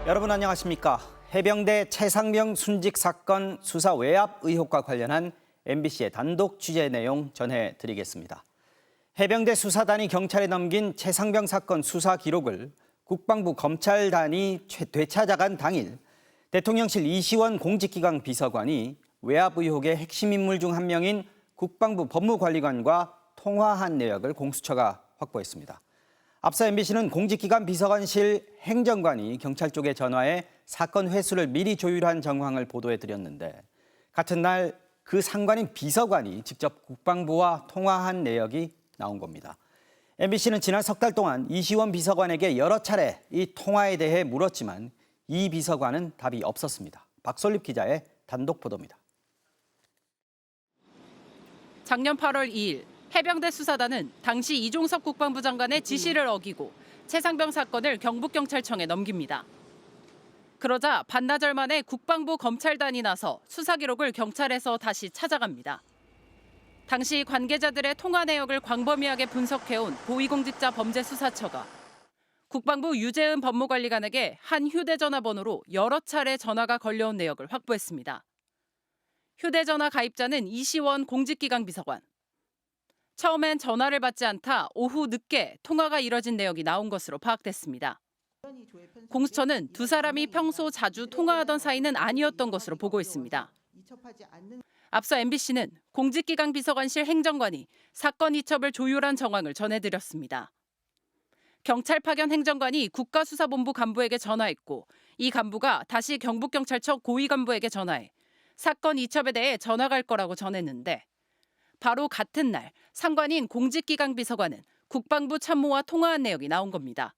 여러분 안녕하십니까? 해병대 최상병 순직 사건 수사 외압 의혹과 관련한 MBC의 단독 취재 내용 전해드리겠습니다. 해병대 수사단이 경찰에 넘긴 최상병 사건 수사 기록을 국방부 검찰단이 되찾아간 당일 대통령실 이시원 공직기강 비서관이 외압 의혹의 핵심 인물 중 한 명인 국방부 법무관리관과 통화한 내역을 공수처가 확보했습니다. 앞서 MBC는 공직기관 비서관실 행정관이 경찰 쪽에 전화해 사건 회수를 미리 조율한 정황을 보도해드렸는데 같은 날 그 상관인 비서관이 직접 국방부와 통화한 내역이 나온 겁니다. MBC는 지난 석 달 동안 이시원 비서관에게 여러 차례 이 통화에 대해 물었지만 이 비서관은 답이 없었습니다. 박솔립 기자의 단독 보도입니다. 작년 8월 2일 해병대 수사단은 당시 이종섭 국방부 장관의 지시를 어기고 최상병 사건을 경북경찰청에 넘깁니다. 그러자 반나절 만에 국방부 검찰단이 나서 수사 기록을 경찰에서 다시 찾아갑니다. 당시 관계자들의 통화 내역을 광범위하게 분석해온 고위공직자 범죄수사처가 국방부 유재은 법무관리관에게 한 휴대전화 번호로 여러 차례 전화가 걸려온 내역을 확보했습니다. 휴대전화 가입자는 이시원 공직기강 비서관. 처음엔 전화를 받지 않다 오후 늦게 통화가 이뤄진 내역이 나온 것으로 파악됐습니다. 공수처는 두 사람이 평소 자주 통화하던 사이는 아니었던 것으로 보고 있습니다. 앞서 MBC는 공직기강 비서관실 행정관이 사건 이첩을 조율한 정황을 전해드렸습니다. 경찰 파견 행정관이 국가수사본부 간부에게 전화했고 이 간부가 다시 경북경찰청 고위 간부에게 전화해 사건 이첩에 대해 전화 갈 거라고 전했는데 바로 같은 날 상관인 공직기강 비서관은 국방부 참모와 통화한 내역이 나온 겁니다.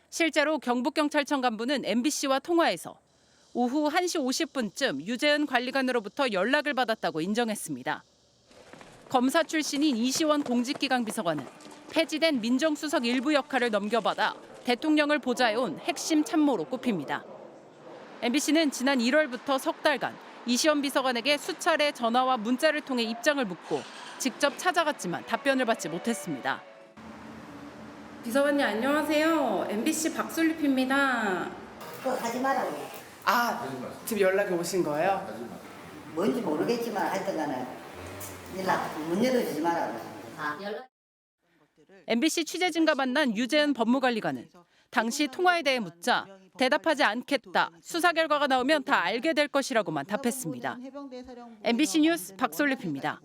실제로 경북경찰청 간부는 MBC와 통화해서 오후 1시 50분쯤 유재은 관리관으로부터 연락을 받았다고 인정했습니다. 검사 출신인 이시원 공직기강 비서관은 폐지된 민정수석 일부 역할을 넘겨받아 대통령을 보좌해온 핵심 참모로 꼽힙니다. MBC는 지난 1월부터 석 달간 이시원 비서관에게 수차례 전화와 문자를 통해 입장을 묻고 직접 찾아갔지만 답변을 받지 못했습니다. 비서관님 안녕하세요. MBC 박솔립입니다. 그거 하지 말라고. 지금 연락이 오신 거예요? 뭔지 모르겠지만 하여튼간에 문 열어주지 말라고. MBC 취재진과 만난 유재은 법무관리관은 당시 통화에 대해 묻자 대답하지 않겠다. 수사 결과가 나오면 다 알게 될 것이라고만 답했습니다. MBC 뉴스 박솔립입니다.